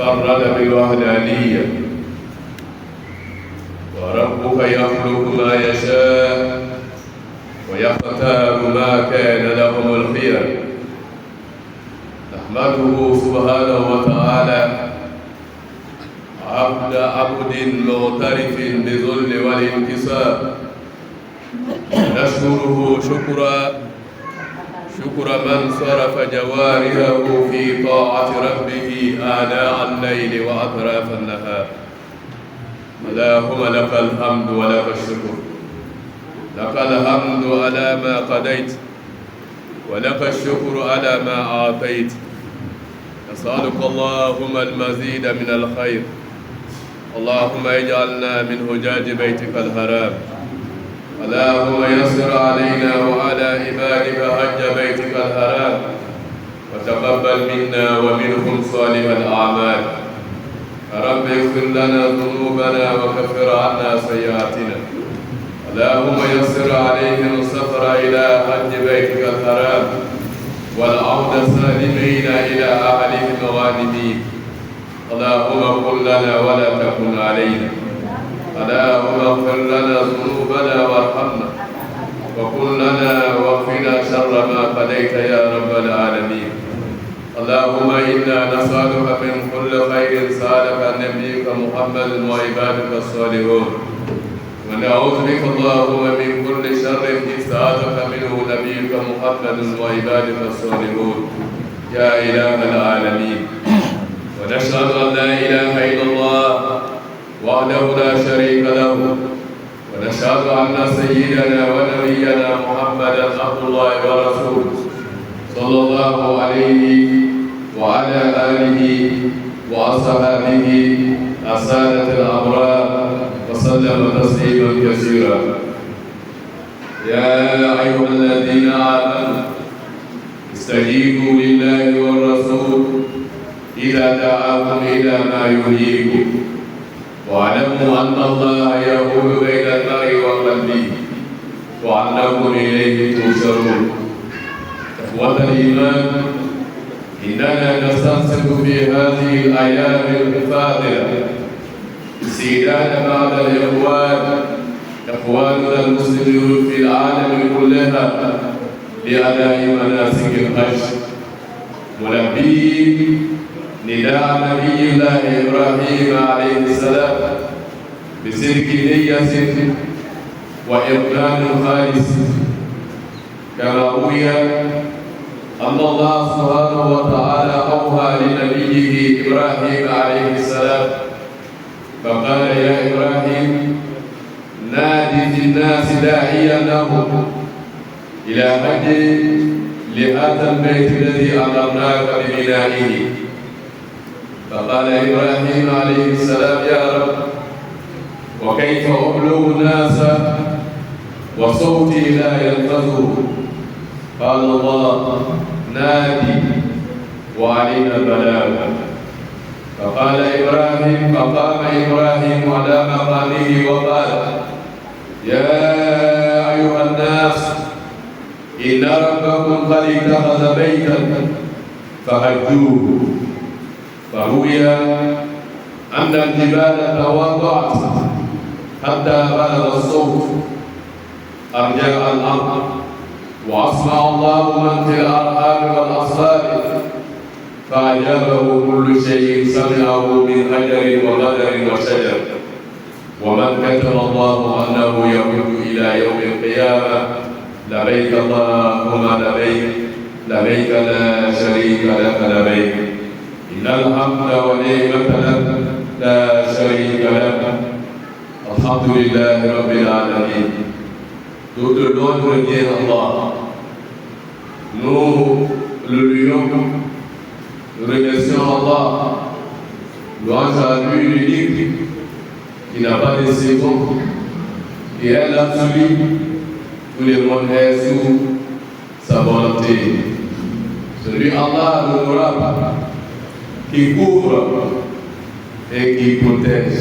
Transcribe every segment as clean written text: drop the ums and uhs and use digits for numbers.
تفرد بالوحدانية، وربك يخلق ما يشاء ويختار ما كان لهم الخير. نحمده سبحانه وتعالى عبد معترف بالذل والانكسار، نشكره شكر من صرف جوارحه في طاعة ربه آناء الليل وأطراف النهار. اللهم لك الحمد ولك الشكر، لك الحمد على ما قضيت ولك الشكر على ما أعطيت. نسألك اللهم المزيد من الخير، اللهم اجعلنا من حجاج بيتك الحرام. اللهم يسر علينا وعلى عبادك حج بيتك الحرام، وتقبل منا ومنهم صالح الأعمال. رب اغفر لنا ذنوبنا وكفر عنا سيئاتنا. اللهم يسر عليهم السفر إلى حج بيتك الحرام والعودة سالمين إلى أهلهم غانمين. اللهم كن لنا ولا تكن علينا. اللهم اغفر لنا ذنوبنا وارحمنا، وكن لنا واكفنا شر ما قضيت يا رب العالمين. اللهم إنا نسألك من كل خير سألك نبيك محمد وعبادك الصالحون، ونعوذ بك اللهم من كل شر استعاذك منه نبيك محمد وعبادك الصالحون يا إله العالمين. ونشهد أن لا إله إلا الله وحده لا شريك له، ونشهد أن سيدنا ونبينا محمدا عبد الله ورسوله صلى الله عليه وعلى آله وأصحابه السادة الأبرار وسلم تسليما كثيرا. يا أيها الذين آمنوا استجيبوا لله والرسول إذا دعاكم إلى ما يحييكم، واعلموا أن الله يحول بين المرء وقلبه وأنكم إليه تحشرون. إخوة الإيمان، إننا نستنصت في هذه الأيام الفاضلة استعداد بعض إخواننا المسلمين في العالم كلها لأداء مناسك الحج، ملبين نداء نبي الله إبراهيم عليه السلام بصدق نية وإقناع خالص. كما روي أن الله سبحانه وتعالى أوحى لنبيه إبراهيم عليه السلام فقال: يا إبراهيم نادي في الناس داعيا لهم إلى حج لهذا البيت الذي أمرناك ببنائه. فقال إبراهيم عليه السلام: يا رب، وكيف أبلغ الناس وصوتي لا ينفذ؟ قال الله: نادي وعلينا البلاغ. فقام إبراهيم على مقامه وقال: يا أيها الناس، إن ربكم قد اتخذ بيتا فحجوه. فروي أن الجبال تواضعت حتى بلغ الصوت أرجاء الأرض، وأسمع الله من في الأرحام والأصفاد، فأجابه كل شيء سمعه من حجر وغدر وشجر. ومن كتب الله أنه يموت إلى يوم القيامة لبيك اللهم لبيك، لبيك لا شريك لك لبيك، إن الحمد والنعمة لك لا شريك لك. الحمد لله رب العالمين. Tout le nom revient à Allah. Nous le louons, nous remercions Allah, louange à lui l'unique, qui n'a pas de second, qui est l'absolu, tout le monde est sous sa volonté. Celui Allah l'honorable, qui couvre et qui protège.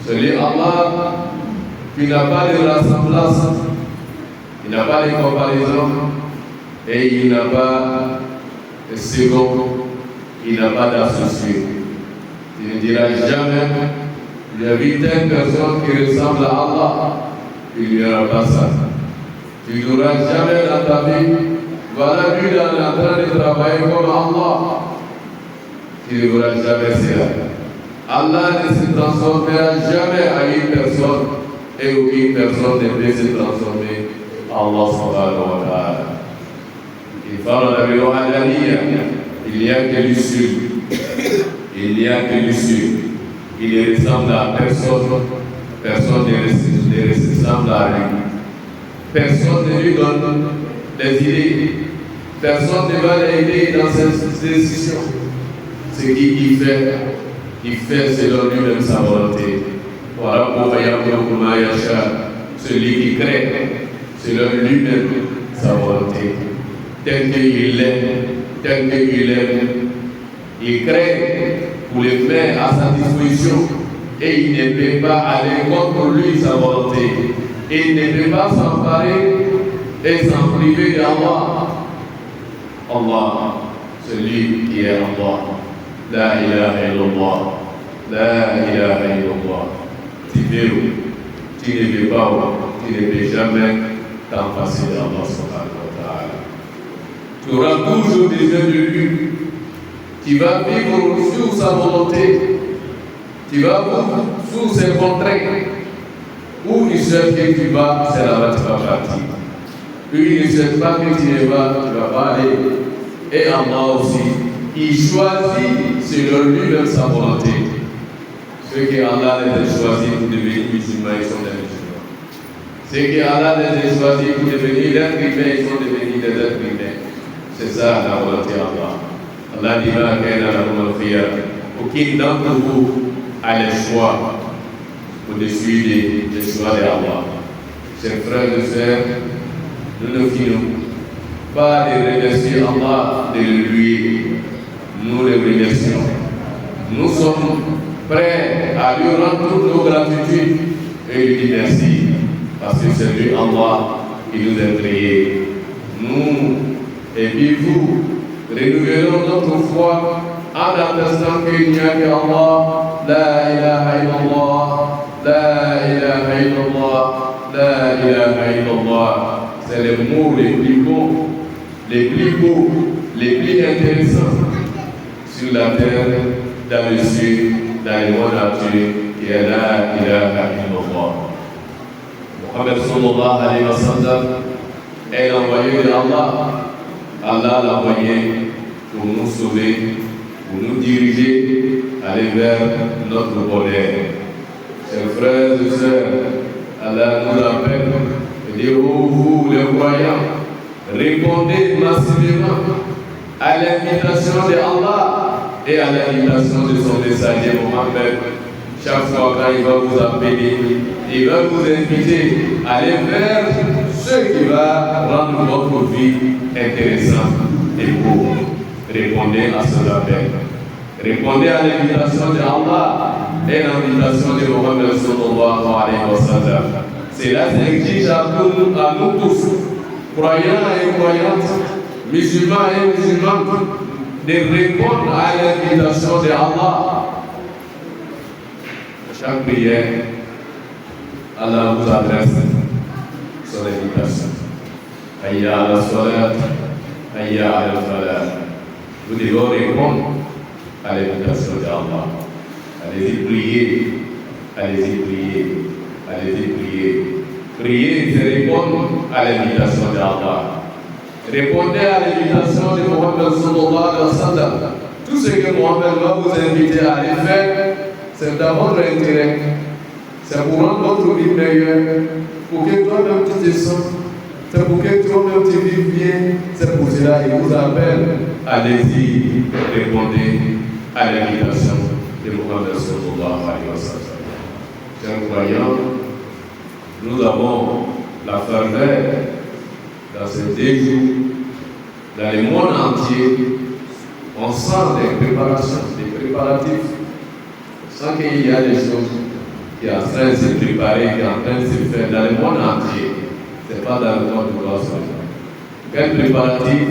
Celui Allah qui n'a pas de ressemblance, il n'a pas de comparaison et il n'a pas de second, il n'a pas d'associé. Tu ne diras jamais, j'ai vu telle personne qui ressemble à Allah. Il n'y aura pas ça. Tu ne diras jamais dans ta vie, voilà lui, il est en train de travailler comme Allah. Tu ne verras jamais cela. Allah ne se transformera jamais à une personne et où une personne ne peut se transformer en Allah subhanahu wa ta'ala. Il parle de l'Ohadaniya, il n'y a que l'issue. Il n'y a que l'issue. Il ne ressemble à personne. Personne ne ressemble à lui. Personne ne lui donne des idées. Personne ne va l'aider dans ses décisions. Ce qu'il fait, il fait selon lui-même sa volonté. Voilà pourquoi celui qui crée selon lui-même sa volonté. Tel qu'il est, il crée pour le mettre à sa disposition et il ne peut pas aller contre lui sa volonté. Et il ne peut pas s'emparer et s'en priver d'Allah. Allah, celui qui est Allah. La ilaha illallah. La ilaha illallah. Tu ne veux pas, tu ne peux jamais t'en passer d'Allah subhanahu wa ta'ala. Tu auras toujours besoin de lui. Tu vas vivre sous sa volonté. Tu vas vivre sous ses contraintes. Où il souhaite que tu vas, c'est là-bas que tu vas partir. Lui, il ne souhaite pas que tu ne vas, tu ne vas pas aller. Et Allah aussi, il choisit selon lui-même sa volonté. Ceux qui Allah les a choisis pour devenir musulmans, ils sont des musulmans. Ceux qui Allah les a choisis pour devenir des êtres humains, ils sont devenus des êtres humains. C'est ça la volonté d'Allah. Allah dit là qu'il y a aucun d'entre vous a le choix au-dessus des choix d'Allah. Chers frères et sœurs, nous ne finissons pas de remercier Allah, de le louer. Nous le remercions. Nous sommes prêts à lui rendre toutes nos gratitudes et lui dire merci. Parce que c'est lui, Allah, qui nous a créés. Nous, et puis vous, renouvelons notre foi en attestant qu'il n'y a qu'Allah. La ilaha illallah. La ilaha illallah. La ilaha illallah. C'est les mots les plus bons, les plus beaux, les plus intéressants sur la terre, dans le ciel, dans les mondes entiers, qui est la ilaha illallah. Muhammad sallallahu alayhi wa sallam est l'envoyé d'Allah. Allah l'a envoyé pour nous sauver, pour nous diriger, aller vers notre bonheur. Chers frères et sœurs, Allah nous appelle et dit, oh vous les croyants, répondez massivement à l'invitation de Allah et à l'invitation de son messager Mohammed. Chaque fois quand il va vous appeler, il va vous inviter à aller vers ce qui va rendre votre vie intéressante et beau. Répondez à ce appel. Répondez à l'invitation de Allah et l'invitation de Mohammed sallallahu alayhi wa sallam. Cela s'exige à nous tous, croyants et croyantes, musulmans et musulmanes, de répondre à l'invitation de Allah. Chaque prière, Allah vous adresse son invitation. Hayya ala salat, hayya ala falah. Vous devez répondre à l'invitation d'Allah. Allez-y prier, allez-y prier, allez-y prier. Prier, c'est répondre à l'invitation d'Allah. Répondez à l'invitation de Mohammed sallallahu alayhi wa sallam. Tout ce que Mohammed va vous inviter à aller faire, c'est dans votre intérêt. C'est pour rendre votre vie meilleure, pour que toi-même tu te sens. C'est pour que toi-même tu vives bien. C'est pour cela qu'il vous appelle. Allez-y, répondez à l'invitation de Mohammed sallallahu alayhi wa sallam. Chers croyants, nous avons la ferveur dans ces 2 jours, dans le monde entier. On sent des préparations, des préparatifs. On sent qu'il y a des choses qui sont en train de se préparer, qui sont en train de se faire dans le monde entier. Ce n'est pas dans le monde de l'Ouest. Quel préparatif?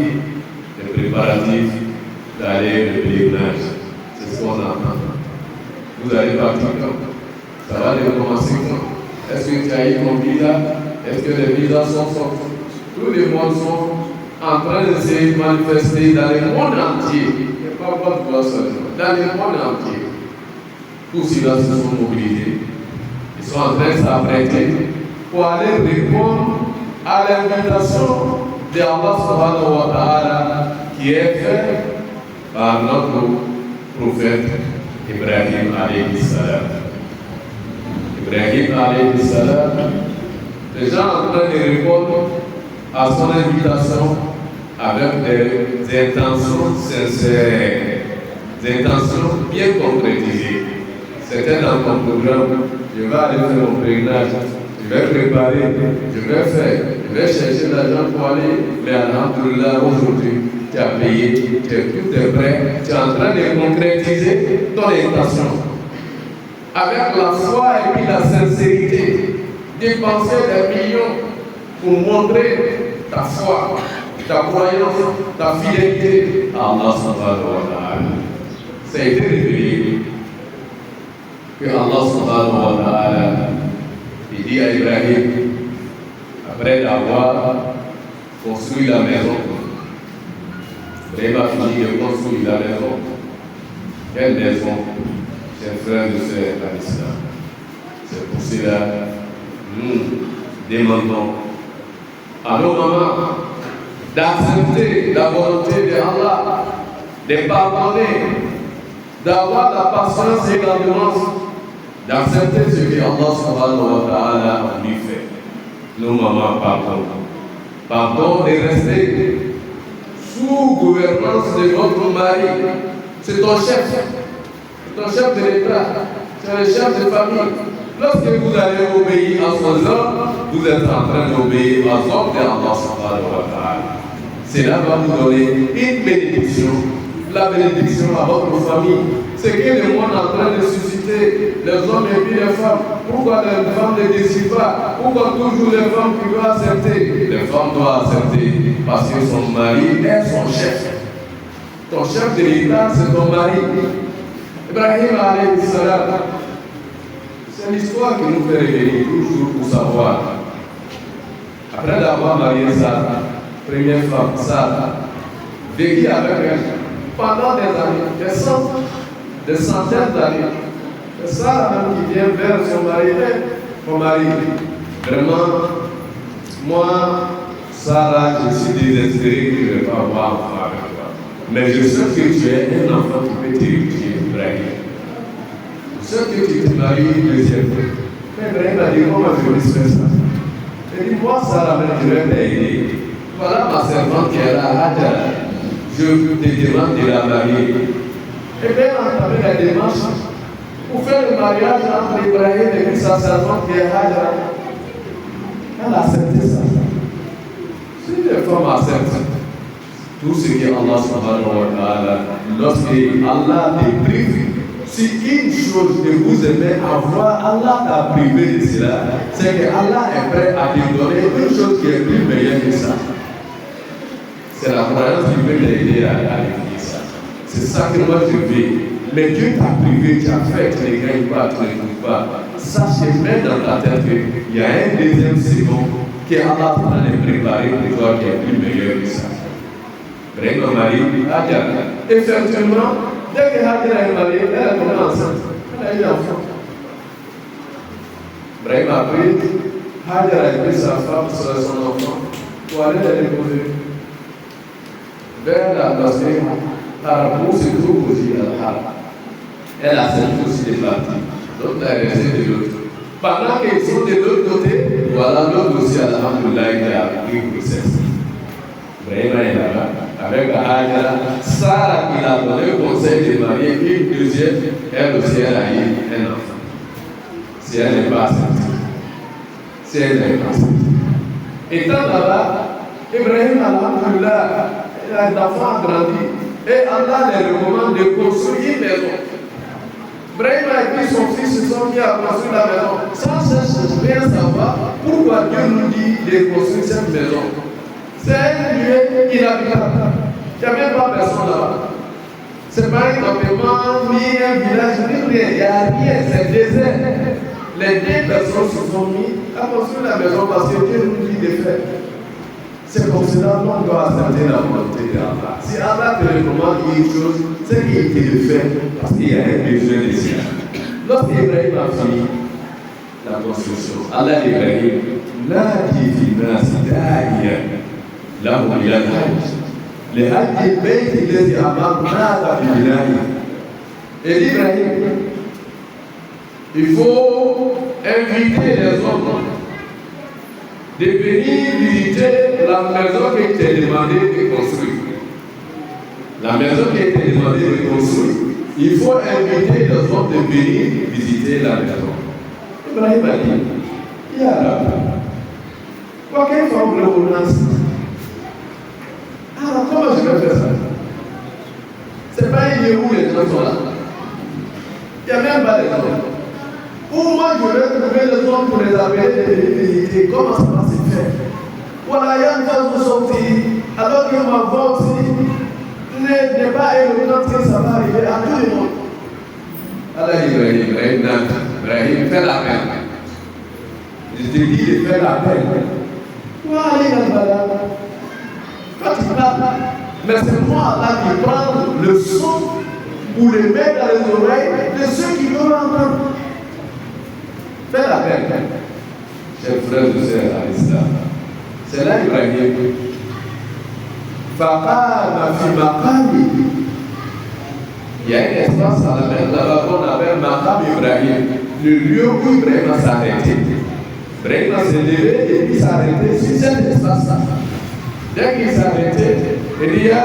Les préparatifs d'aller le pèlerinage. C'est ce qu'on entend. vous allez partir quand? Ça va recommencer quand? Est-ce que tu as eu ton visa? Est-ce que les visas sont sortis? Tous les mondes sont en train de se manifester dans le monde entier. Il n'y a pas de voir seulement. Dans le monde entier. Tous ceux-là se sont mobilisés. Ils sont en train de s'apprêter pour aller répondre à l'invitation d'Allah subhanahu wa ta'ala qui est faite par notre prophète Ibrahim alayhi salam. Ibrahim alayhi salam, les gens en train de répondre à son invitation avec des intentions sincères, des intentions bien concrétisées. C'était dans mon programme, je vais aller faire mon pèlerinage, je vais préparer, je vais faire, je vais chercher l'argent pour aller, mais alhamdoulilah, aujourd'hui, tu as payé, tu es prêt, tu es en train de concrétiser ton intention. Avec la foi et puis la sincérité, dépenser des millions pour montrer ta foi, ta croyance, ta fidélité à Allah subhanahu wa ta'ala. Ça a été révélé que Allah subhanahu wa ta'ala il dit à Ibrahim, après d'avoir construit la maison, Ibrahim a fini de construire la maison. Quelle maison, chers frères et sœurs à l'islam? C'est pour cela que nous demandons à nos mamans d'accepter la volonté d'Allah, de pardonner, d'avoir la patience et l'endurance, d'accepter ce que Allah subhanahu wa ta'ala lui fait. Nos mamans, pardon de rester sous gouvernance de votre mari. C'est ton chef de l'État, c'est le chef de famille. Lorsque vous allez obéir à son ordre, vous êtes en train d'obéir à l'ordre d'Allah subhanahu wa ta'ala. Cela va vous donner une bénédiction, la bénédiction à votre famille. C'est que le monde est en train de susciter les hommes et puis les femmes. Pourquoi les femmes ne décident pas? Pourquoi toujours les femmes qui doivent accepter? Les femmes doivent accepter parce que son mari est son chef. Ton chef de l'État, c'est ton mari. Ibrahim alayhi salam. C'est l'histoire qui nous fait révéler toujours pour savoir. Après d'avoir marié sa première femme, Sarah, vécu avec elle pendant des années, des centaines d'années. C'est Sarah même qui vient vers son mari. Mon mari, vraiment, moi, Sarah, je suis désespéré que je ne vais pas avoir un enfant avec toi. Mais je sais que tu es un enfant qui peut t'éradiquer, Ibrahim. Je sais que tu te maries une deuxième fois. Mais Ibrahim a dit, comment je vais faire ça? Il dit, moi, Sarah, je vais t'aider. Voilà ma servante qui est là, Hajar. Je te demande de la marier. Et bien, entamé la démarche pour faire le mariage entre Ibrahim et puis sa servante qui est Hajar. Elle a accepté ça. Si les femmes acceptent tout ce que Allah subhanahu wa ta'ala, lorsque Allah te prive, si une chose que vous aimez avoir, Allah t'a privé de cela, c'est que Allah est prêt à te donner une chose qui est plus meilleure que ça. C'est la croyance qui peut t'aider à vivre ça. C'est ça que moi je veux. Mais Dieu t'a privé, tu as fait, tu ne gagnes pas, tu ne trouves pas. Sache mettre dans ta tête qu'il y a un deuxième second que Allah t'a préparé pour toi qui est plus meilleur que ça. Ibrahim a marié Hajar. Effectivement, dès que Hajar est mariée, elle est tombée enceinte. Elle a eu un enfant. Ibrahim a pris Hajar a pris sa femme sur son enfant pour aller la déposer vers la mosquée où se trouve aussi Al-Haram. Elle a accepté aussi des parties. L'autre est restée de l'autre. Pendant qu'ils sont de l'autre côté, voilà l'autre aussi, alhamdoulilah, qui a pris grossesse. Ibrahim est là-bas, avec Hajar. Sarah qui l'a donné le conseil de marier une deuxième, elle aussi, elle a eu un enfant. Si elle n'est pas acceptée. Si elle n'est pas acceptée. Étant là-bas, Ibrahim, alhamdoulilah, l'enfant a grandi. Et Allah les recommande de construire une maison. Ibrahim a dit son fils se sont mis à construire la maison sans rien savoir pourquoi Dieu nous dit de construire cette maison. C'est un lieu inhabitable. Il n'y a même pas personne là-bas. C'est pas un campement, ni un village, ni rien. Il n'y a rien, c'est désert. Les deux personnes se sont mis à construire la maison parce que Dieu nous dit de faire. C'est comme cela qu'on doit accepter la volonté d'Allah. Si Allah te recommande une chose, c'est qu'il te le fait parce qu'il y a un besoin de cela. Lorsqu'Ibrahim a fini la construction, Allah Ibrahim, نادي في الناس داعيا له إلى الحج لحج البيت الذي أمرنا ببنائه. Et Ibrahim, il faut inviter les hommes de venir visiter la maison qui était demandé de construire. La maison qui était demandée de construire, il faut inviter les hommes de venir visiter la maison. Ibrahim a dit, Ya Rabbi, qualquer forme de menace. Alors comment je vais faire ça? C'est pas un lieu où les gens sont là. Il n'y a même pas les gens. Ou moi je vais trouver les hommes pour les appeler de venir visiter. Comment ça va se faire? Voilà, il y a une phase de sortie. Alors que ma voix aussi n'est pas éloquente que ça va arriver à tout le monde. Alors Ibrahim, fais la peine. Je te dis de faire la peine. Quand tu parles, mais c'est moi là qui prends le son pour le mettre dans les oreilles de ceux qui veulent entendre. Fais la peine. Chers frères et sœurs à l'islam, c'est là Ibrahim. Faqama fi maqami. Il y a un espace à la mer là-bas qu'on appelle Maqam Ibrahim, le lieu où Ibrahim a s'arrêté. Ibrahim s'est levé et puis s'est arrêté sur cet espace-là. Dès qu'il s'est arrêté, il dit Ya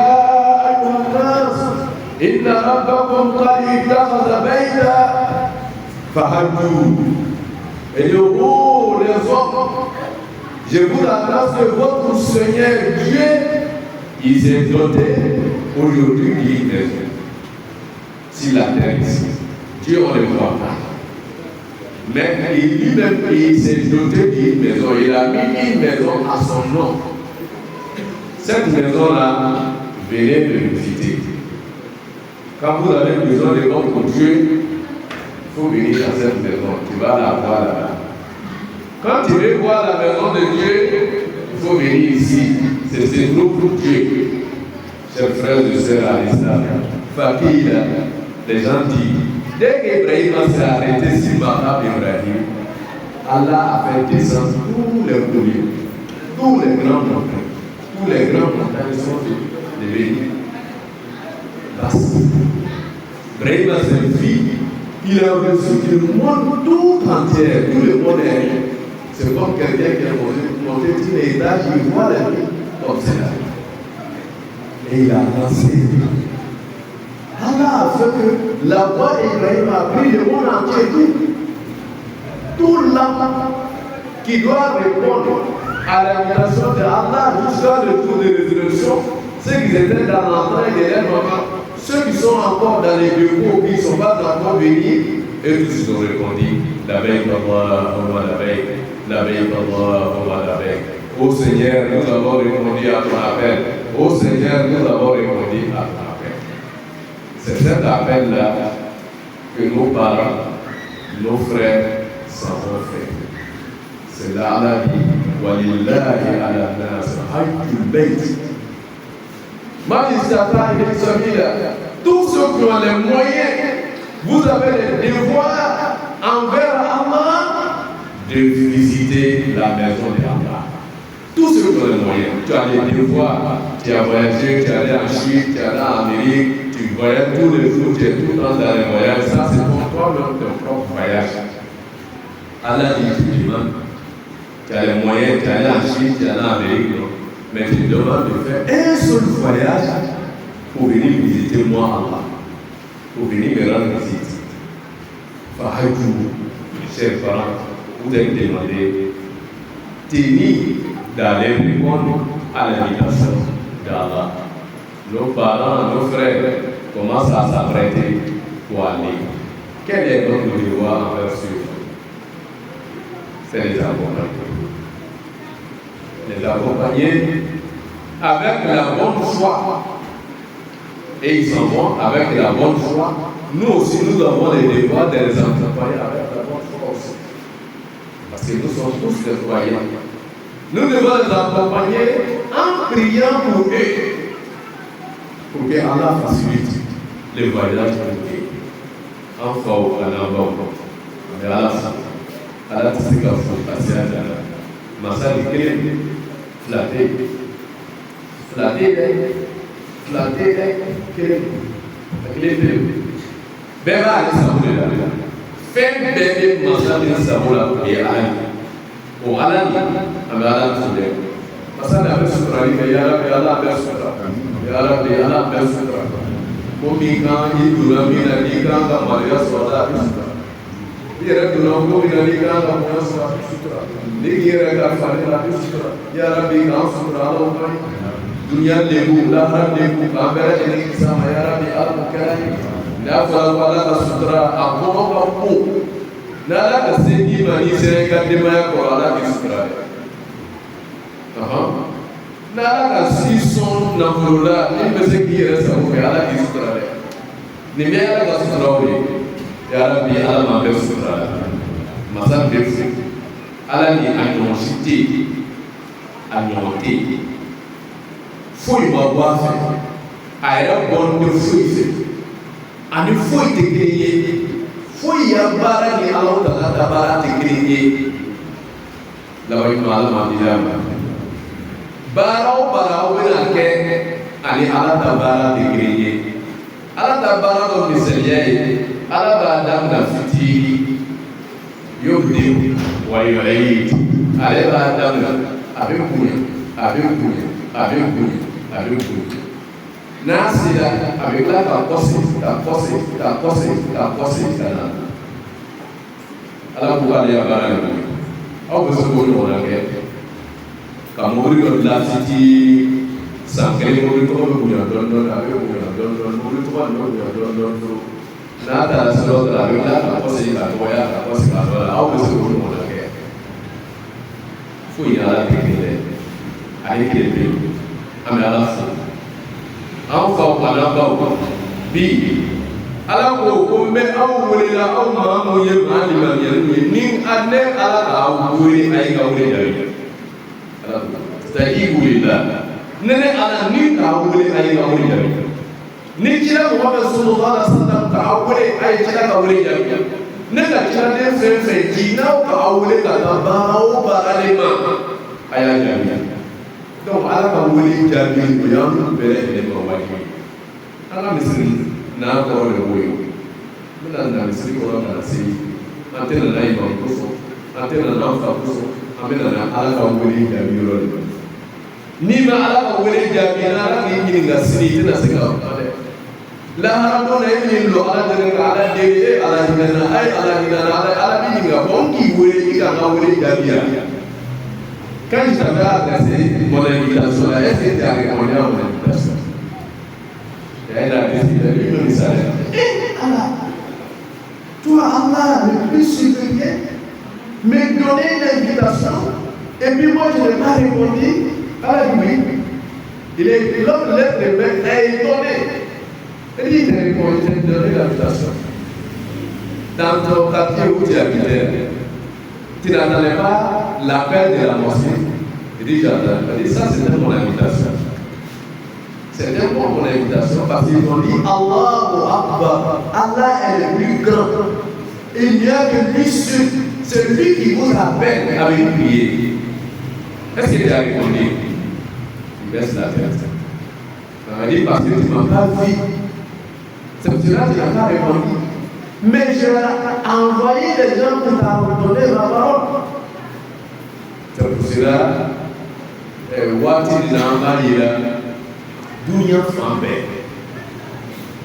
ayyuhan-nas, inna rabbakum qad ittakhadha bayta fahajju. Et dit oh les hommes, je vous annonce que votre Seigneur Dieu, il s'est doté aujourd'hui d'une maison. Si la terre ici, Dieu on ne le voit pas. Mais lui-même, il s'est doté d'une maison. Il a mis une maison à son nom. Cette maison-là, venez de visiter. Quand vous avez besoin de votre Dieu, il faut venir dans cette maison. Tu vas la voir là-bas. Quand tu veux voir la maison de Dieu, il faut venir ici. C'est ce nouveau Dieu. Chers frères et sœurs à l'islam, Fakir, les gens disent, dès qu'Ibrahim s'est arrêté sur Maqam Ibrahim, Allah a fait descendre tous les courriers, tous les grands montagnes. Tous les grands montagnes sont devenus basses. Ibrahim s'est vu, il a reçu le monde tout entier, tout le monde est. C'est comme quelqu'un qui a monté tous les étages, il voit la vie comme cela. Et il a lancé. Allah a fait que la voix d'Ibrahim a pris le monde entier, tout l'âme qui doit répondre à l'invitation de Allah jusqu'à le tour de résurrection, ceux qui étaient dans l'entrain de leur maman, ceux qui sont encore dans les bureaux, qui ne sont pas encore venus, et tous ils ont répondu, la veille Allahumma la veille, la veille Allahumma la veille. Ô Seigneur, nous avons répondu à ton appel. Ô Seigneur, nous avons répondu à ton appel. C'est cet appel-là que nos parents, nos frères s'en ont fait. C'est là Allah dit Walillahi ala nas hajjul bayt. Magistrat et Sabila, tous ceux qui ont les moyens, vous avez le devoir envers Allah de visiter la maison de Allah. Tous ceux qui ont les moyens, tu as les devoirs, tu as voyagé, tu es allé en Chine, tu es allé en Amérique, tu voyages tous les jours, tu es tout le temps dans les voyages, ça c'est pour toi-même ton propre voyage. Allah dit tu demandes, tu as les moyens, tu es allé en Chine, tu es allé en Amérique, non? Mais tu me demandes de faire un seul voyage pour venir visiter moi Allah, pour venir me rendre visite. Fahajou, chers parents, vous êtes demandé tenir d'aller répondre à l'invitation d'Allah. Nos parents, nos frères commencent à s'apprêter pour aller. Quel est notre devoir envers ceux? C'est les accompagner. Les accompagner avec la bonne foi. et ils s'en vont avec la bonne foi. Nous aussi, nous avons les devoirs de les accompagner avec la bonne foi aussi. Parce que nous sommes tous des croyants. Nous devons les accompagner en priant pour eux, pour que Allah facilite le voyage pour eux. Enfin, mais Allah tu sais qu'il faut passer à la massage flatter, ben va aller savourer là. Fais bébé massage de savourer et Allah. Au Allah, on va Allah tout dire. Massage avec sutra, il y a Allah avec sutra, il y a Allah avec sutra. Komi kan iduna mina di kan ka maria swada sutra. Yere duna ko mina di kan ka maria swada sutra. Ni yere ka fani la sutra. Ya Rabbi kan sutra Allah kai. Dunia lebu, lahar lebu, kamera ini sama ya Rabbi al-Karim. Na fala wala ka sutra akono ka ko. Na la ka sedi mani sere ka de ma ko ala ki sutra. Na la ka sison na furula ni bese ki yere sa ko ala ki sutra. Ni me ala ka sutra wi. Ya Rabbi ala ma be sutra. Masa be fu. Ala ni anyo shiti. Anyo ti. Foi uma boa fé. A era bom de foi. Ani foi te crier. Foi a bara ni Allah da bara te crier. La vai mal ma dia. Bara wena ke ani Allah da bara te crier. Allah da bara do miselia. Allah da adam da fiti. Yubdi wa yu'id. Ale ba adam avec kunya. Nasira avec la posse. Alors vous allez avoir un peu. Au besoin de vous l'enquête. Quand vous voulez la cité, sans que vous voulez trouver vous donne avec vous nada la solo la vida la posse la au besoin de vous l'enquête. Fui à la télé. Avec les pays, à la fin. Enfin, par bi. Alors, on met un volet là, on m'a envoyé ni année à la voulée à Gaoué. C'est-à-dire, vous là. N'est à la nuit à voulé à Gaoué. Ni qui a Mohamed Sallallahu Alaihi Wasallam à voulé à Gaoué. N'est la chane fait qui n'a pas voulu à la barre ou à l'allemand. À Gaoué. Donc, ala ka wuli jaabi o y'an bɛɛ lajɛlen ma wajibi an ka misiri n'an kɔrɔ de b'o ye n bɛna na misiri kɔrɔ ka na se an tɛ nana imam kosɔn an tɛ nana an fa kosɔn an bɛ nana ala ka wuli jaabi yɔrɔ de ma n'i ma ala ka wuli jaabi n'ala k'i ɲininka sini i tɛna se ka kuma dɛ lahara don na e min don ala dɛmɛ ka ala deli e ala hinɛna a ye ala hinɛna ala b'i ɲininka bon n k'i wele i ka n ka wuli jaabi yan. Quand j'avais adressé mon invitation, est-ce que tu as répondu à mon invitation? Elle a décidé de lui donner Allah, toi Allah le plus supérieur, me donner l'invitation, et puis moi je n'ai pas répondu. Allah dit oui. L'homme lève les mains et étonné. Il dit, j'ai répondu, j'ai donné l'invitation. Dans ton quartier où tu habitais, tu n'entendais pas l'appel de la mosquée. Il dit, j'entends. Il dit, ça c'était mon invitation. C'était mon invitation parce qu'ils ont dit, Allahu Akbar, Allah est le plus grand. Il n'y a que lui seul, celui qui vous appelle avec une prière. Est-ce qu'il a répondu? Il baisse la tête. Il m'a dit, parce que tu ne m'as pas vu. C'est pour cela que tu n'as pas répondu. Mais je vais envoyer des gens pour t'abandonner ma parole. C'est pour cela que dunia fan bɛɛ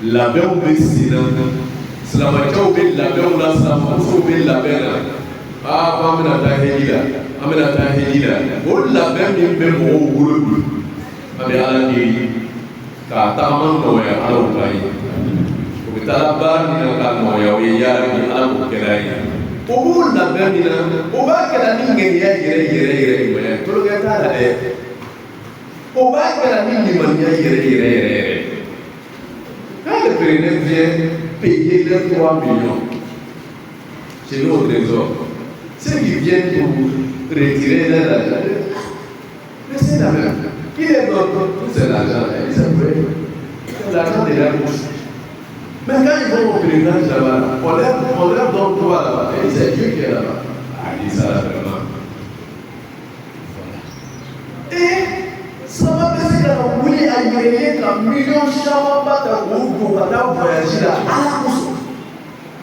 labɛnw bɛ sen na silamɛcɛw bɛ labɛnw la silamɛmusow bɛ labɛn na ko an bɛna taa heji la an bɛna taa heji la o labɛn min bɛ mɔgɔw bolo bi an bɛ ala deli k'a tagama nɔgɔya alaw ta ye o bɛ taa baara min na k'a nɔgɔya o ye yaara ni ala k'o kɛra ye o b'o labɛn min na o b'a kɛra ni ŋaniya yɛrɛ ɲuman tulonkɛ t'a la dɛ. O b'a kɛra ni limaniya yɛrɛ le président vient payer les 3 millions chez nous au trésor, ceux qui viennent pour retirer leur argent, c'est la même. Qui les donne tout cet argent? C'est l'argent de la bouche. Mais quand ils vont au président là-bas, on leur donne quoi là-bas? Et c'est Dieu qui est là-bas. Ah, il dit ça là vraiment. Et ça va passer dans le oui à gagner un million de champs pour voyager là.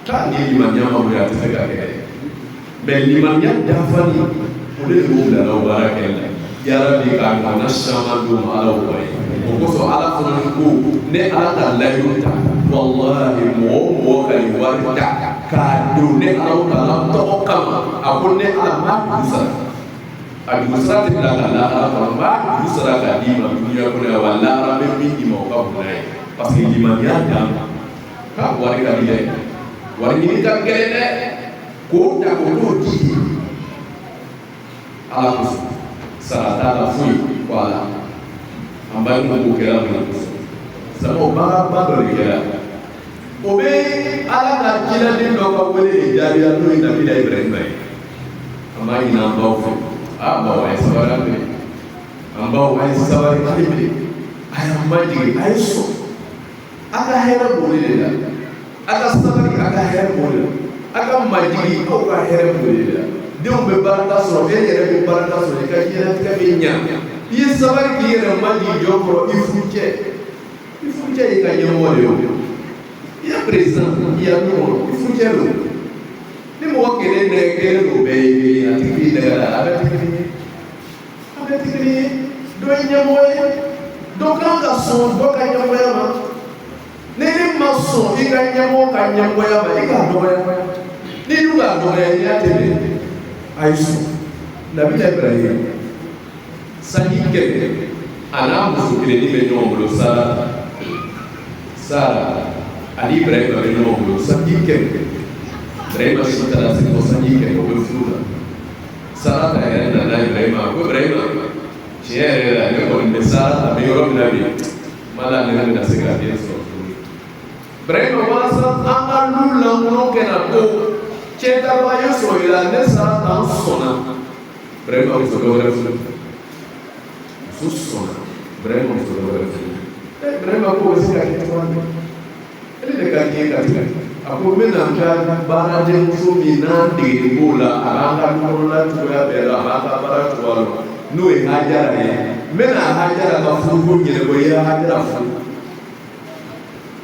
Quand il y a un moment où il y a un gagner. Mais l'imamia d'Afani, pour les roues de la Warakela, il y a des gars qui ont un champ de Malawi. On peut se faire un coup, n'est à la laïota. Wallahi, moi, quand il voit le cas, car nous n'est à la Tokama, à bonner à la Makusa. À Gusra de la Makusa, Gusra Kadima, Dunia, Walla, Mimi, parce que l'imamia d'Afani, quand Warakela, Warakela, ko ta ko to di ala ko sarata la fui wala amba ko kera ko samo ba do kera o be ala na kila din do ko wele jariya no ina bi da Ibrahim bay amba ina ba fu amba wa sabara be amba wa sabara be ay amba di ay so aka hera bole da aka sabari aka hera bole aka majigi au ka hɛrɛ boli la denw bɛ barika sɔrɔ e yɛrɛ bɛ barika sɔrɔ i ka diɲɛlatigɛ bɛ ɲa i ye sabali k'i yɛrɛ majigi jɔ kɔrɔ i furucɛ y'i ka ɲɛmɔgɔ de ye o i ye président i y'a min kɔnɔ i furucɛ don ni mɔgɔ kelen nɛgɛ kelen don bɛɛ ye kelen a tigi b'i nɛgɛ la a bɛ tigi ni ye dɔ ye ɲɛmɔgɔ ye dɔ kan ka sɔn dɔ ka ɲɛmɔgɔya ma ni ma sɔn i ka ɲɛmɔgɔ ka ɲɛmɔgɔya ma i k'a dɔgɔya ni y'u k'a dɔgɔya i y'a tɛmɛ a ye sɔn Nabila Ibrahim sanji kɛmɛ a n'a muso kelen bɛ ɲɔgɔn bolo Sara ani Ibrahim bɛ ɲɔgɔn bolo sanji kɛmɛ Ibrahim si taara se fɔ sanji kɛmɛ o bɛ furu la Sara ta yɛrɛ nana Ibrahim ko Ibrahim tiɲɛ yɛrɛ la ne kɔni bɛ Sara a bɛ yɔrɔ min na bi ma la ne bɛna se ka den sɔrɔ. Ibrahim walasa an ka lu lankolon kɛ na ko cɛkaba ye sɔrɔ i la ne sara t'an sɔnna Ibrahim muso dɔ wɛrɛ furu muso sɔnna Ibrahim muso dɔ wɛrɛ furu Ibrahim ko o bɛ se ka kɛ cogoya min e de ka diɲɛ ka tigɛ a ko n bɛna n ka baaradenmuso min n'an degeli b'o la a b'an ka dukɔnɔna cogoya bɛɛ la a b'an ka baara cogoya la n'o ye Hajara ye n bɛna Hajara ka furuko ɲɛnabɔ i ye Hajara furu.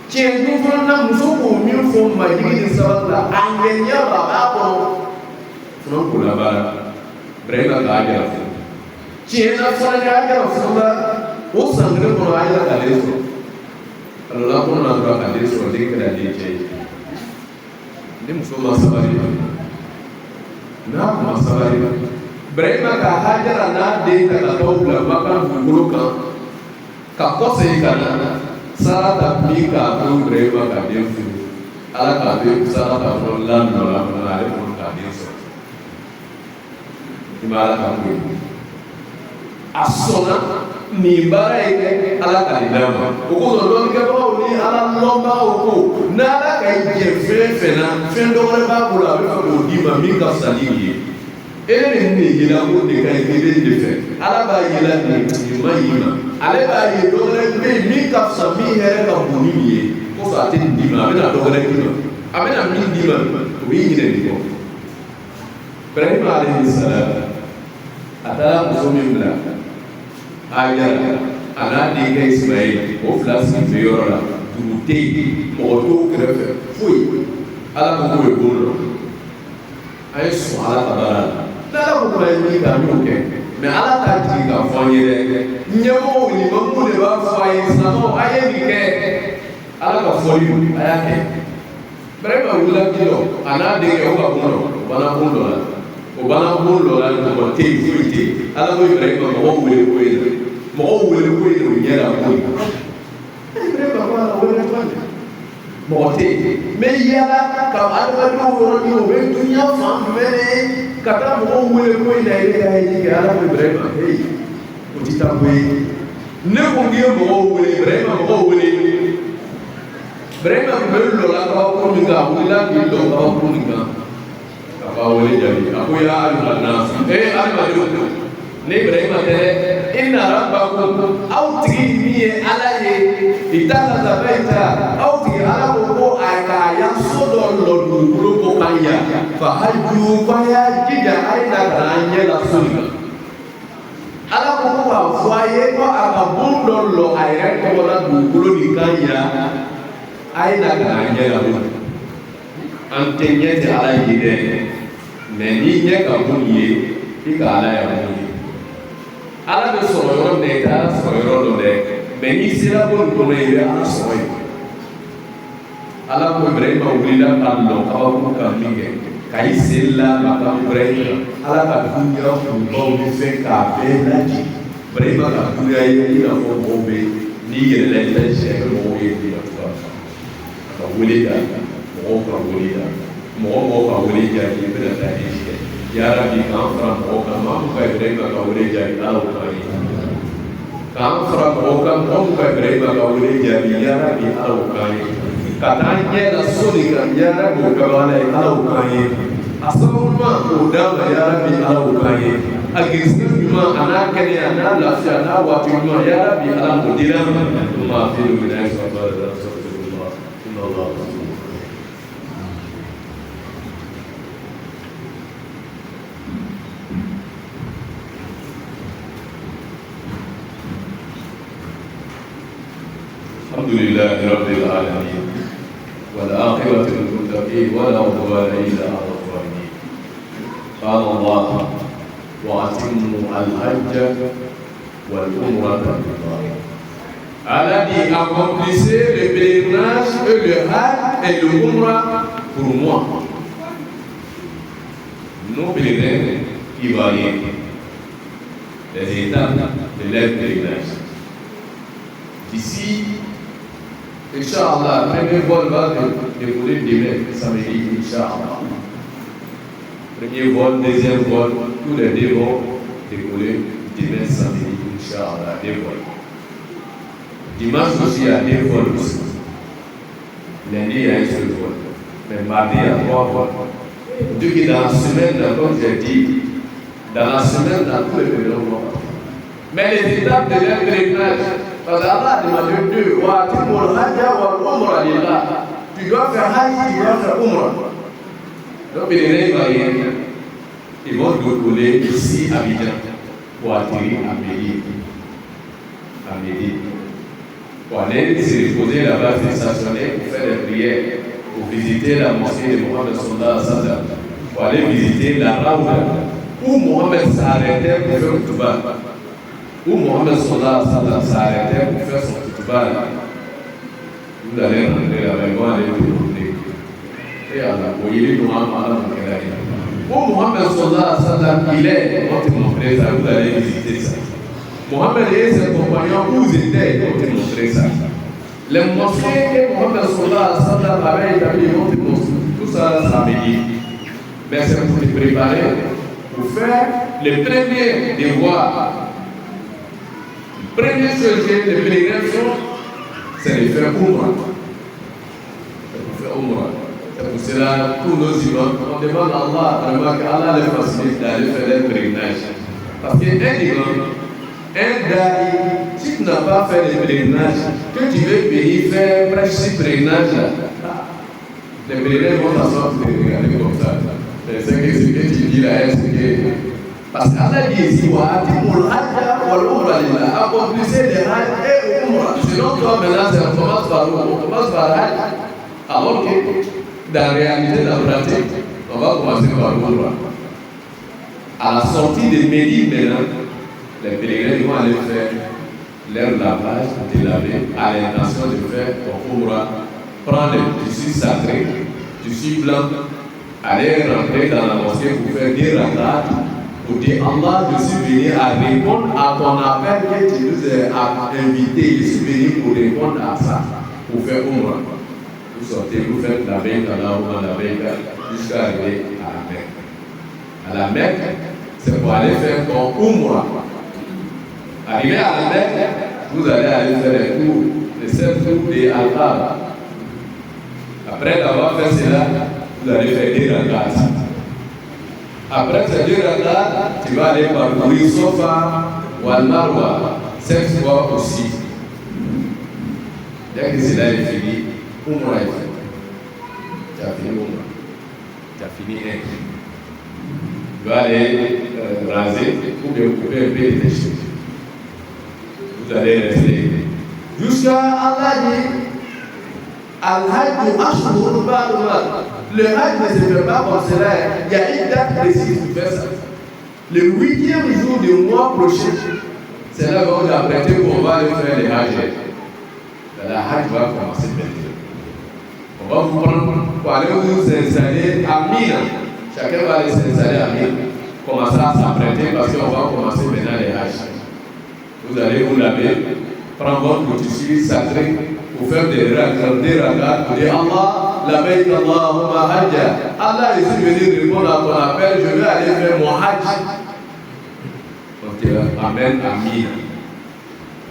Tiɲɛ fana muso k'o min fɔ majigi ni sabali la a ŋɛɲɛ ba a b'a kɔnɔ fana k'o la baara Ibrahim ka Hajara furu tiɲɛ na fana ni Hajara furu la o san kelen kɔnɔ Hajara ka den sɔrɔ a nana kɔnɔ na dɔrɔn ka den sɔrɔ den kɛra den cɛ ye ni muso ma sabali n'a kun ma sabali Ibrahim ka Hajara n'a den ta ka taa bila Makan dugukolo kan ka kɔsegin ka na Sara ta min k'a to Ibrahim ka den furu Ala k'a to Sara ta fɔ lamɔ la fana ale fana k'a den sɔrɔ i ma Ala ka ko ye a sɔnna nin baara ye kɛ Ala ka nin d'a ma o kosɔn dɔnnikɛbagaw ni Ala lɔnbagaw ko n'Ala ka jɛ fɛn fɛn na fɛn dɔ wɛrɛ b'a bolo a bɛ fɛ k'o d'i ma min ka fisa n'i ye e de nin de yela ko de ka ɲi k'i bɛ nin de fɛ Ala b'a yela nin ma y'i ma ale b'a ye dɔ wɛrɛ bɛ yen min ka fisa min hɛrɛ ka bon ni nin ye kosɔn a tɛ nin d'i ma a bɛna dɔ wɛrɛ d'i ma a bɛna min d'i ma o b'i ɲinɛ nin kɔ Ibrahim alayhi salam a taara muso min bila Hajara a n'a denkɛ Ismail o fila sigi yɔrɔ la dugu tɛ yen mɔgɔ t'o kɛrɛfɛ foyi Ala ko k'o ye bon dɔ a ye sɔn Ala ka baara la n'Ala ko k'o ye min kɛ a y'o kɛ mais Ala t'a jigin k'a fɔ an ye dɛ ɲɛmɔgɔw limamuw de b'a fɔ a ye silamɛw a ye nin kɛ Ala ka fɔli a y'a kɛ Ibrahima wulila ji dɔ a n'a denkɛ o ka bon dɔ o banna bon dɔ la mɔgɔ tɛ yen foyi tɛ yen Ala ko Ibrahima mɔgɔw wele ko ye dɛ mɔgɔw wele ko ye o ɲɛ la ko ye Ibrahima ko ala wele ko ye mɔgɔ tɛ yen mɛ yala ka adamadenw yɔrɔ ɲini o bɛ dunuya fan jumɛn de ka taa mɔgɔw wele ko ye na e ka ye kɛ Ala ko Ibrahima heyi o ti taa ko ye ne ko k'i ye mɔgɔw wele Ibrahima mɔgɔw wele Vraiment, même le lac au Minga, ou là, il doit avoir au Minga. Abawole Jali, Abuya Al-Manas, Al-Madu, Nebrahima Tele, Inna Rabbakum, Auti Mie Alaye, Itala Zabaita, Auti Alabo Aya, Sodon Lodu, Grupo Maya, Fahaju, Faya, Jija, Aina, Ranya, La Sulga. Alabo, Foye, Akabundo, Lo, Aira, Kola, Guru, Nikaya, Aina, Ranya, La Sulga. Antenya te ala yide mais ni ɲɛ ka mun ye I ka ala ya mun ye ala bɛ sɔrɔ yɔrɔ min I tɛ ala sɔrɔ yɔrɔ dɔ dɛ mais n'i sera bon kɔnɔ I bɛ ala sɔrɔ yen ala ko Ibrahima wulila ka lɔ kabakuru kan min kɛ ka I sen la ka taa Ibrahima ala ka dunuya kunbaw ni fɛn k'a bɛɛ lajɛ Ibrahima ka dunuya ye I n'a fɔ mɔgɔw bɛ n'i yɛlɛla I tɛ sɛ mɔgɔw ye bi ka to ka wele ka mɔgɔw ka wele la mɔgɔw ka wele jaabi I bɛna taa I fɛ ya Rabbi k'an fara mɔgɔw kan maa min ka Ibrahima ka wele jaabi ala o kan ye k'an fara mɔgɔw kan maa min ka Ibrahima ka wele jaabi ya Rabbi ala o kan ye ka taa ɲɛ la so de kan ya Rabbi o ka ala ye ala o kan ye a sababu ɲuman k'o d'a ma ya Rabbi ala o kan ye a gɛrɛsɛgɛ ɲuman a n'a kɛnɛya a n'a lafiya a n'a waati ɲuman ya Rabbi ala m'o dila maa fi lumina ye sɔrɔ la sɔrɔ الحمد لله رب العالمين والعاقبة للمتقين ولا عدوان إلا على الظالمين قال الله وأتموا الحج والعمرة لله Allah dit accomplissez le pèlerinage et le hajj et le umrah pour moi. Nos pèlerins ivoiriens, les étapes de leur pèlerinage. D'ici Inch'Allah, le premier vol va dérouler demain, samedi, Inch'Allah. Premier vol, deuxième vol, tous les deux vont dérouler demain, samedi, Inch'Allah, deux vols. Dimanche aussi, il y a deux vols aussi. Lundi, il y a un seul vol. Mais mardi, il y a trois vols. Dieu qui dans la semaine, comme j'ai dit, dans la semaine, dans tous les pèlerins vont. Mais les étapes de leur pèlerinage, parce qu'Allah demande deux, tu dois faire hajj, tu dois faire umrah. Donc les Ivoiriens, ils vont décoller ici à Abidjan pour atterrir à Médine. À Médine. Pour aller se reposer là-bas, se stationner pour faire des prières, pour visiter la mosquée de Mohamed Sallallahu Alaihi Wasallam, pour aller visiter la Raouda, où Mohamed s'arrêtait pour faire le Touba. Où Mohamed Sallallahu Alaihi Wasallam s'arrêtait pour faire son Touba. Vous allez rentrer là-bas, ils vont aller tourner. Et Allah, vous voyez Mohamed Sallallahu Où Mohamed Sallallahu Alaihi Wasallam, il est, on te montrer ça, vous allez visiter ça. Mohamed et ses compagnons, où ils étaient, on te montrer ça. Les mosquées que Mohamed Sallallahu Alaihi Wasallam avait établies, on te montrer. Tout ça, ça Médine. Mais c'est pour te préparer, pour faire le premier devoir. Première chose que les pèlerins font, c'est de faire umrah. C'est pour faire umrah. C'est pour cela, tous nos imams, on demande à Allah, vraiment qu'Allah les facilite d'aller faire leur pèlerinage. Parce qu'un imam, un daï, si tu n'as pas fait le pèlerinage, que tu veux venir faire presque 6 pèlerinages, les pèlerins vont s'asseoir pour te regarder comme ça. C'est ce que tu dis là, est-ce que. Parce qu'Allah dit ici, accomplissez les hajj et umrah. Sinon, toi maintenant, on commence par où? On commence par hajj. Alors que, dans la réalité, dans la pratique, on va commencer par umrah. À la sortie de Médine maintenant, les pèlerins vont aller faire leur lavage, de laver, à l'intention de faire ton umrah, prendre le tissu sacré, tissu blanc, aller rentrer dans la mosquée pour faire des rakats. Pour dire Allah, je suis venu à répondre à ton appel que tu nous as invité. Je suis venu pour répondre à ça, pour faire umrah. Vous sortez, vous faites la Mecque, jusqu'à arriver à la Mecque. À la Mecque, c'est pour aller faire ton umrah. Arrivé à la Mecque, vous allez aller faire les tours, les 7 tours des Al-Qab. Après d'avoir fait cela, vous allez faire 2 rakats. Après ces 2 rakats, tu vas aller parcourir Safa ou Al-Marwa 7 fois aussi. Dès que cela est fini, Umrah est fini. Tu as fini Umrah. Tu as fini un. Tu vas aller raser ou bien couper un peu de tes cheveux. Vous allez rester. Jusqu'à Allah dit Al-Hajj Ashhur Ma'lumat. Le Hajj ne se fait pas comme cela. Il y a une date précise pour faire ça. Le 8e jour du mois prochain, c'est là qu'on a prêté qu'on va aller faire le Hajj. La Hajj va commencer maintenant. On va vous prendre pour aller vous installer à Mina. Chacun va aller s'installer à Mina. Commencer à s'apprêter parce qu'on va commencer maintenant les Hajj. Vous allez vous laver, prendre votre tissu sacré pour faire des rakats pour dire Allah, labbaik Allahumma hajja. Allah est venu répondre à ton appel, je vais aller faire mon Hajj. Donc tu amènes à Mina.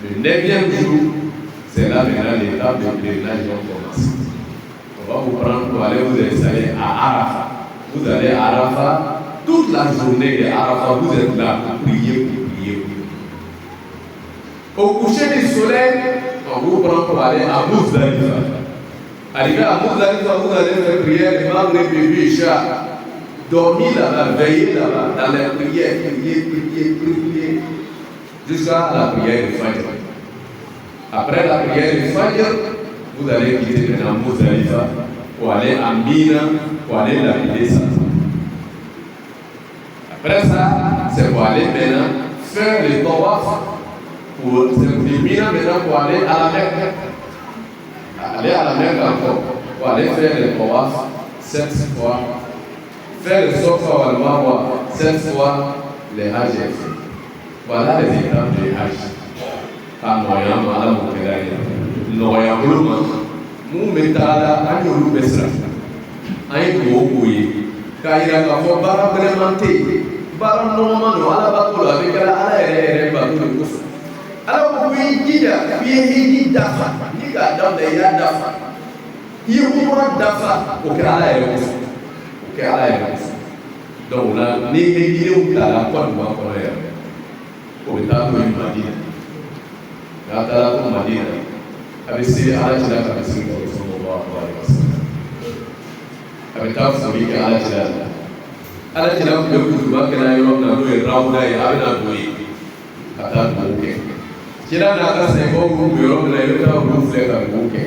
Le 9e jour, c'est là maintenant l'étape de pèlerinage vont commencer. On va vous prendre pour aller vous installer à Arafat. Vous allez à Arafat, toute la journée de Arafat, vous êtes là pour prier. Au coucher du soleil, on vous prend pour aller à Muzdalifa. Arrivé à Muzdalifa, vous allez faire prière de Maghrib et Isha. Dormir là-bas, veiller là-bas, dans la prière, prier, jusqu'à la prière du Fajr. Après la prière du Fajr, vous allez quitter maintenant Muzdalifa pour aller à Mina, pour aller lapider ça. Après ça, c'est pour aller maintenant faire le tawaf. Pour Mina maintenant pour aller à la Mecque. Aller à la Mecque encore. Pour aller faire le tawaf 7 fois. Faire le Safa ou Al-Marwa 7 fois les Hajj. Voilà les étapes du Hajj. À Noyam, à la Moukelaïa. Noyam, nous mettons à nous Besra. Aïe, Kououye. Kaïra, Kafo, Bara, Bremanté. Bara, Normando, à la Bakola, avec la Aère, Bakola. Alors, oui, il y a des dafa, il y a des dafa, il y a des dafa, au Canada. Donc, là, les vidéos de la pointe de ma colère, au état de Madina, la Tala de Madina, avec ses Alachila, avec ses avec ta famille, Alachila, le coup de Bakana, et Rauda, et Abinaboui, à ta bouquet. Kira naka sebo gubero na yota rufle ka buke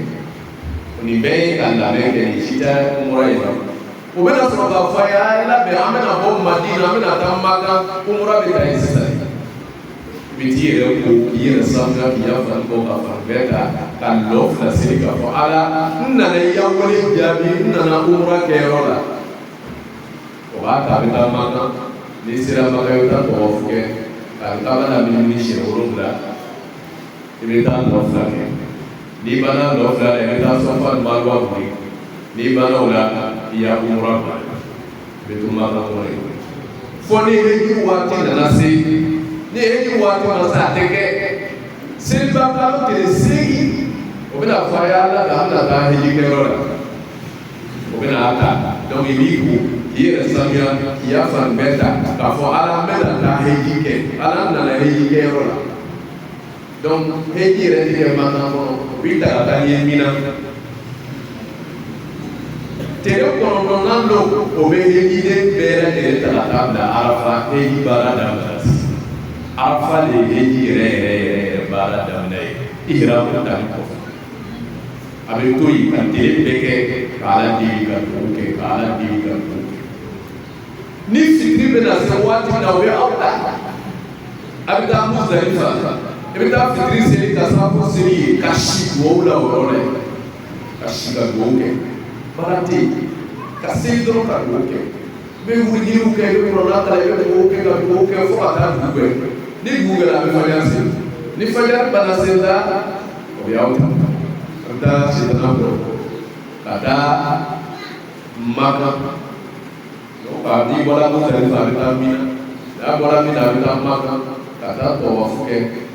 ni be kala be ke shita umra ina ubena soba faya ila be amena bo Madina amena tamaka umra be kai sita bitiye ko yira samna biya fa ko ka fa beta kan lof la sirika ko ala nna ne yawole jabi nna na umra ke rola ko ba ta be tamaka ni sira maka yota ko ofke kan ka na bi ni shirurumla Ibita lofla ke, ni bana lofla ibita sofa malwa bui, ni bana ula iya umrah, betul mana umrah. Foni hegi wati nasi, ni hegi wati masa teke, silba kalau tidak segi, obena faya la dah dah hegi kerora, obena ata, dong ibiku, iya samia iya fan beta, kafo alam beta dah hegi ke, alam nana hegi kerora. Donc, Heji est maintenant, oui, t'as gagné Mina. T'es au commandant, au Heji de Bera et la table d'Arafa, Heji Baradam. Arafa de Heji Baradam, Ira Mutanko. Avec tout, il can télépéquer, Kala Divika, Kala Divika. Ni Sikri dans ce water, now we're out there. Avec la Muzdalifa. Ebi ta fitiri seli ka safu seli kashi wo la worole kashi ka goke barate ka seli do ka goke be wuri u ke be rona ta be goke ka goke fo ata goke ni goke la be fayansi ni fajar bana senda o yauta anta sita ko ada maka no ka di bola mo ta ta mina da bola mina ta maka kata to wafuke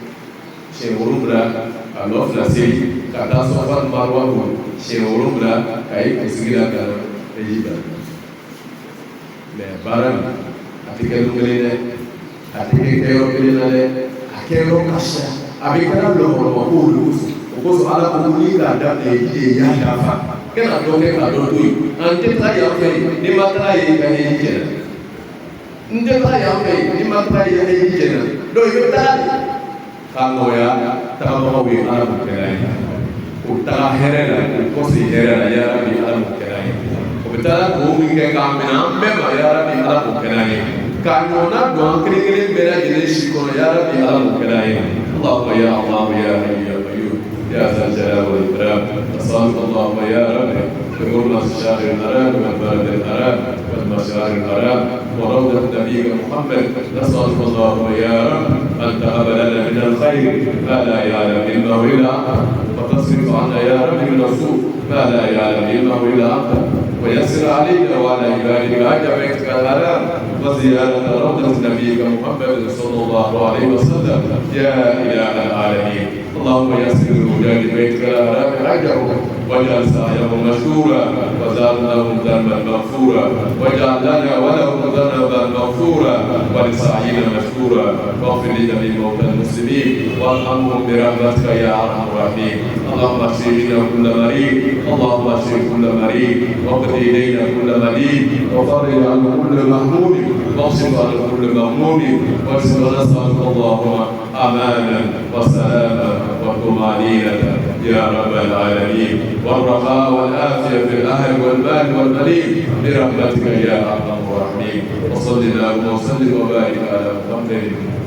Chez Urubra, alors la série kata sofa marwa ko shenoro bla kai kusigira kana ejiba mais baram atikelu ngene atikelo kelele akelo kasha abikana lo ko ko ala ko ni da da e ya da fa kena do ke ka do tu ante ta ya fe ni matra ye ka ni jena nde ta ya fe ni matra ye ni jena do yo ta kamo ya ta ma wi ala ko kelai ko ta herela ko si herela ya rabbi ala ko kelai ko betala ko mi ke ka mena me ma ya rabbi ala ko kelai ka no na do kire bera jene shi ko ya rabbi ala ko kelai Allah ya Allah ya hayy ya qayyum يا ذا الجلال والإكرام أسألك اللهم يا رب بحرمة شهر الحرام والبلد الحرام والمشاعر الحرام وروضة نبيك محمد نسألك اللهم يا رب أن تهب لنا من الخير ما لا يعلم إلا إلا أنت وتصرف عنا يا رب من السوء ما لا يعلم إلا إلا أنت ويسر علينا وعلى عبادك حج بيتك الحرام وزيارة روضة نبيك محمد صلى الله عليه وسلم يا إله العالمين اللهم يسر الهدى لبيتك الحرام حجه واجعل سعيهم مشكورا وزاد لهم ذنبا مغفورا واجعل لنا ولهم ذنبا مغفورا ولسعينا مشكورا واغفر لجميع موتى المسلمين وارحمهم برحمتك يا ارحم الراحمين اللهم اشف منا كل مريض اللهم اشف كل مريض واقض الينا كل مليء وفرج عن كل مهموم واصرف عن كل مغموم ونسالك اللهم امانا وسلاما وطمانينه يا رب العالمين والرخاء والعافيه في الاهل والمال والبنين برحمتك يا ارحم الراحمين وصل اللهم وسلم وبارك على محمد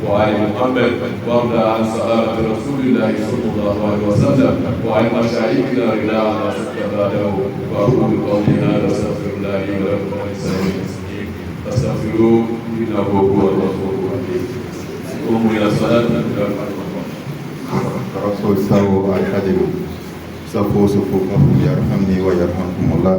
وعلى محمد وارض عن صحابه رسول الله صلى الله عليه وسلم وعن مشايخنا رضا الله سبحانه واقول قولي هذا استغفر الله لي ولكم ولسائر المسلمين فاستغفروه انه هو الغفور الرحيم قوموا الى الصلاه رسول سو الحديث صفو صفو يرحمني ويرحمكم الله